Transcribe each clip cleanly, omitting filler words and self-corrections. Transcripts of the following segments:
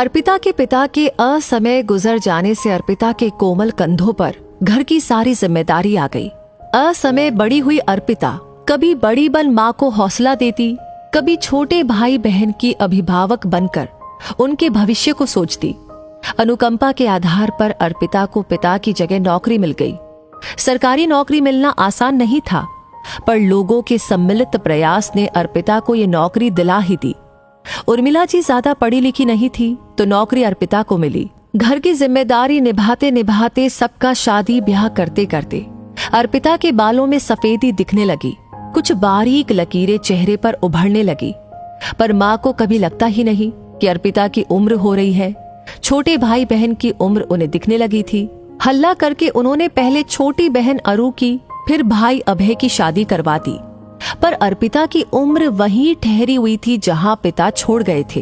अर्पिता के पिता के असमय गुजर जाने से अर्पिता के कोमल कंधों पर घर की सारी जिम्मेदारी आ गई। असमय बड़ी हुई अर्पिता कभी बड़ी बन माँ को हौसला देती, कभी छोटे भाई बहन की अभिभावक बनकर उनके भविष्य को सोचती। अनुकंपा के आधार पर अर्पिता को पिता की जगह नौकरी मिल गई। सरकारी नौकरी मिलना आसान नहीं था, पर लोगों के सम्मिलित प्रयास ने अर्पिता को ये नौकरी दिला ही दी। उर्मिला जी ज्यादा पढ़ी लिखी नहीं थी, तो नौकरी अर्पिता को मिली। घर की जिम्मेदारी निभाते निभाते, सबका शादी ब्याह करते करते अर्पिता के बालों में सफेदी दिखने लगी। कुछ बारीक लकीरें चेहरे पर उभरने लगी। पर माँ को कभी लगता ही नहीं कि अर्पिता की उम्र हो रही है। छोटे भाई बहन की उम्र उन्हें दिखने लगी थी। हल्ला करके उन्होंने पहले छोटी बहन अरु की, फिर भाई अभय की शादी करवा दी। पर अर्पिता की उम्र वहीं ठहरी हुई थी जहां पिता छोड़ गए थे।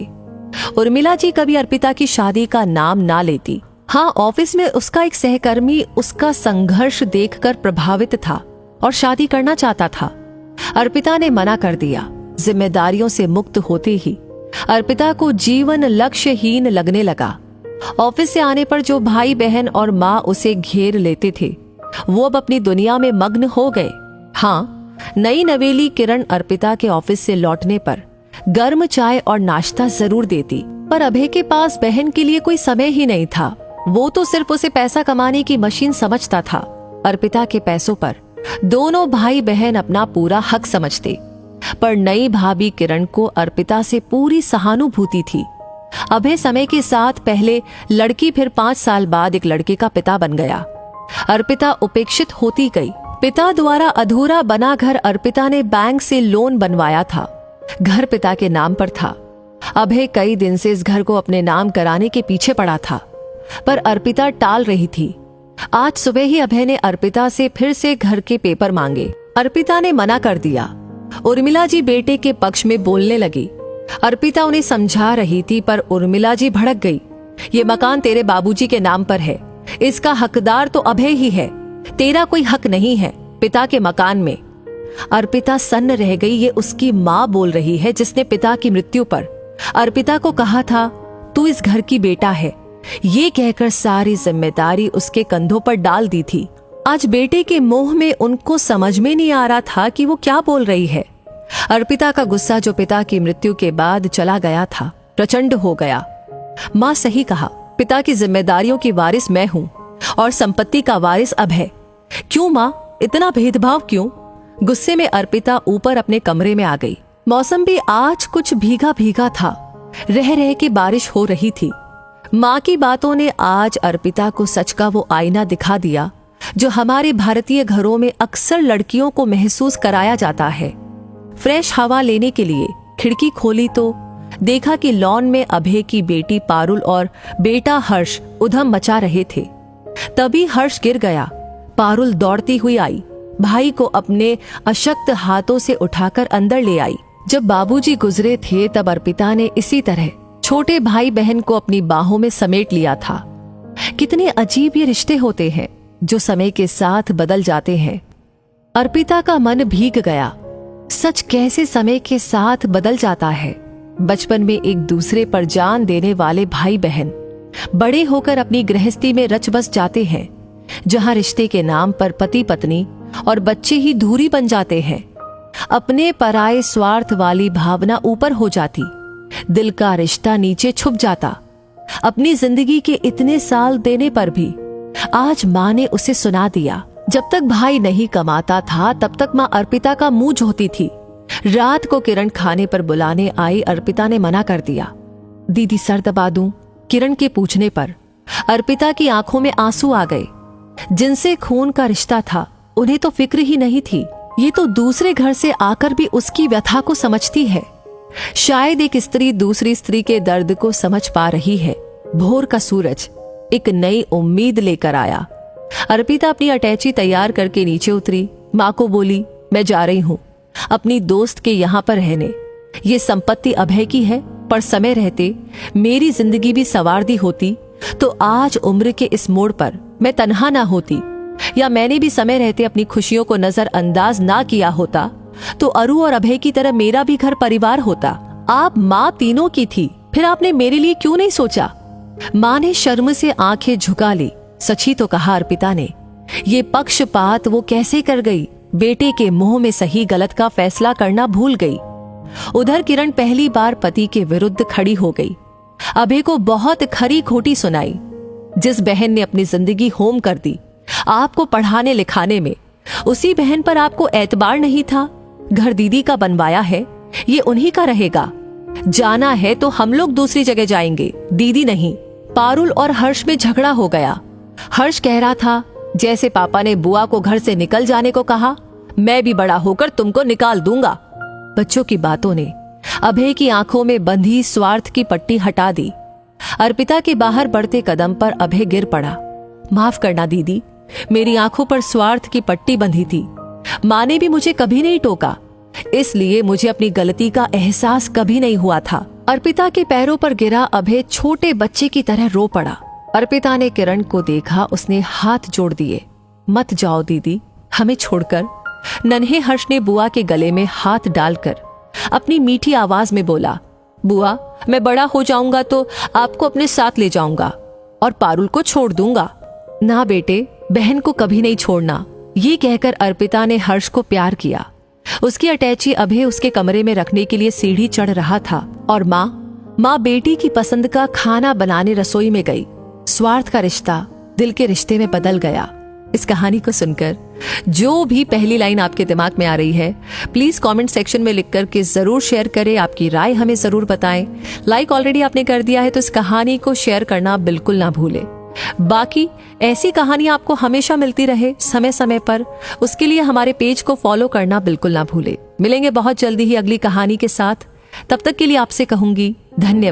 उर्मिला जी कभी अर्पिता की शादी का नाम ना लेती। हाँ, ऑफिस में उसका एक सहकर्मी उसका संघर्ष देखकर प्रभावित था और शादी करना चाहता था। अर्पिता ने मना कर दिया। जिम्मेदारियों से मुक्त होते ही अर्पिता को जीवन लक्ष्यहीन लगने लगा। ऑफिस से आने पर जो भाई बहन और माँ उसे घेर लेते थे, वो अब अपनी दुनिया में मग्न हो गए। हाँ, नई नवेली किरण अर्पिता के ऑफिस से लौटने पर गर्म चाय और नाश्ता जरूर देती, पर अभय के पास बहन के लिए कोई समय ही नहीं था। वो तो सिर्फ उसे पैसा कमाने की मशीन समझता था। अर्पिता के पैसों पर दोनों भाई बहन अपना पूरा हक समझते, पर नई भाभी किरण को अर्पिता से पूरी सहानुभूति थी। अभय समय के साथ पहले लड़की, फिर 5 साल बाद एक लड़के का पिता बन गया। अर्पिता उपेक्षित होती गई। पिता द्वारा अधूरा बना घर अर्पिता ने बैंक से लोन बनवाया था। घर पिता के नाम पर था। अभय कई दिन से इस घर को अपने नाम कराने के पीछे पड़ा था, पर अर्पिता टाल रही थी। आज सुबह ही अभय ने अर्पिता से फिर से घर के पेपर मांगे। अर्पिता ने मना कर दिया। उर्मिला जी बेटे के पक्ष में बोलने लगी। अर्पिता उन्हें समझा रही थी, पर उर्मिला जी भड़क गई। ये मकान तेरे बाबूजी के नाम पर है, इसका हकदार तो अभय ही है, तेरा कोई हक नहीं है पिता के मकान में। अर्पिता सन्न रह गई। ये उसकी माँ बोल रही है, जिसने पिता की मृत्यु पर अर्पिता को कहा था, तू इस घर की बेटा है। ये कहकर सारी जिम्मेदारी उसके कंधों पर डाल दी थी। आज बेटे के मोह में उनको समझ में नहीं आ रहा था कि वो क्या बोल रही है। अर्पिता का गुस्सा, जो पिता की मृत्यु के बाद चला गया था, प्रचंड हो गया। माँ सही कहा, पिता की जिम्मेदारियों की वारिस मैं हूँ और संपत्ति का वारिस अभय। क्यों माँ, इतना भेदभाव क्यों? गुस्से में अर्पिता ऊपर अपने कमरे में आ गई। मौसम भी आज कुछ भीगा भीगा था। रह रह के बारिश हो रही थी। माँ की बातों ने आज अर्पिता को सच का वो आईना दिखा दिया जो हमारे भारतीय घरों में अक्सर लड़कियों को महसूस कराया जाता है। फ्रेश हवा लेने के लिए खिड़की खोली तो देखा कि लॉन में अभय की बेटी पारुल और बेटा हर्ष उधम मचा रहे थे। तभी हर्ष गिर गया। पारुल दौड़ती हुई आई, भाई को अपने अशक्त हाथों से उठाकर अंदर ले आई। जब बाबूजी गुजरे थे, तब अर्पिता ने इसी तरह छोटे भाई बहन को अपनी बाहों में समेट लिया था। कितने अजीब ये रिश्ते होते हैं जो समय के साथ बदल जाते हैं। अर्पिता का मन भीग गया। सच कैसे समय के साथ बदल जाता है। बचपन में एक दूसरे पर जान देने वाले भाई बहन बड़े होकर अपनी गृहस्थी में रच बस जाते हैं, जहां रिश्ते के नाम पर पति पत्नी और बच्चे ही दूरी बन जाते हैं। अपने पराये स्वार्थ वाली भावना ऊपर हो जाती, दिल का रिश्ता नीचे छुप जाता। अपनी जिंदगी के इतने साल देने पर भी आज माँ ने उसे सुना दिया। जब तक भाई नहीं कमाता था, तब तक माँ अर्पिता का मुंह धोती थी। रात को किरण खाने पर बुलाने आई। अर्पिता ने मना कर दिया। दीदी सर दबा दूं? किरण के पूछने पर अर्पिता की आंखों में आंसू आ गए। जिनसे खून का रिश्ता था, उन्हें तो फिक्र ही नहीं थी। ये तो दूसरे घर से आकर भी उसकी व्यथा को समझती है। शायद एक स्त्री दूसरी स्त्री के दर्द को समझ पा रही है। भोर का सूरज एक नई उम्मीद लेकर आया। अर्पिता अपनी अटैची तैयार करके नीचे उतरी। माँ को बोली, मैं जा रही हूँ अपनी दोस्त के यहाँ पर रहने। ये संपत्ति अभय की है, पर समय रहते मेरी जिंदगी भी संवार दी होती तो आज उम्र के इस मोड़ पर मैं तन्हा ना होती, या मैंने भी समय रहते अपनी खुशियों को नजरअंदाज ना किया होता तो अरु और अभय की तरह मेरा भी घर परिवार होता। आप माँ तीनों की थी, फिर आपने मेरे लिए क्यों नहीं सोचा? माँ ने शर्म से आंखें झुका ली। सच ही तो कहा अर्पिता ने। ये पक्षपात वो कैसे कर गई? बेटे के मुंह में सही गलत का फैसला करना भूल गई। उधर किरण पहली बार पति के विरुद्ध खड़ी हो गई। अभय को बहुत खरी खोटी सुनाई। जिस बहन ने अपनी जिंदगी होम कर दी आपको पढ़ाने लिखाने में, उसी बहन पर आपको एतबार नहीं था। घर दीदी का बनवाया है, ये उन्हीं का रहेगा। जाना है तो हम लोग दूसरी जगह जाएंगे, दीदी नहीं। पारुल और हर्ष में झगड़ा हो गया। हर्ष कह रहा था जैसे पापा ने बुआ को घर से निकल जाने को कहा, मैं भी बड़ा होकर तुमको निकाल दूंगा। बच्चों की बातों ने अभय की आंखों में बंधी स्वार्थ की पट्टी हटा दी। अर्पिता के बाहर बढ़ते कदम पर अभय गिर पड़ा। माफ करना दीदी, मेरी आंखों पर स्वार्थ की पट्टी बंधी थी। माँ ने भी मुझे कभी नहीं टोका, इसलिए मुझे अपनी गलती का एहसास कभी नहीं हुआ था। अर्पिता के पैरों पर गिरा अभय छोटे बच्चे की तरह रो पड़ा। अर्पिता ने किरण को देखा, उसने हाथ जोड़ दिए। मत जाओ दीदी, हमें छोड़कर। नन्हे हर्ष ने बुआ के गले में हाथ डालकर अपनी मीठी आवाज में बोला, बुआ मैं बड़ा हो जाऊंगा तो आपको अपने साथ ले जाऊंगा और पारुल को छोड़ दूंगा। ना बेटे, बहन को कभी नहीं छोड़ना। ये कहकर अर्पिता ने हर्ष को प्यार किया। उसकी अटैची अभय उसके कमरे में रखने के लिए सीढ़ी चढ़ रहा था और माँ बेटी की पसंद का खाना बनाने रसोई में गई। स्वार्थ का रिश्ता दिल के रिश्ते में बदल गया। इस कहानी को सुनकर जो भी पहली लाइन आपके दिमाग में आ रही है, प्लीज कमेंट सेक्शन में लिख करके जरूर शेयर करें। आपकी राय हमें जरूर बताएं। लाइक ऑलरेडी आपने कर दिया है तो इस कहानी को शेयर करना बिल्कुल ना भूलें। बाकी ऐसी कहानी आपको हमेशा मिलती रहे समय समय पर, उसके लिए हमारे पेज को फॉलो करना बिल्कुल ना भूलें। मिलेंगे बहुत जल्दी ही अगली कहानी के साथ। तब तक के लिए आपसे कहूंगी धन्यवाद।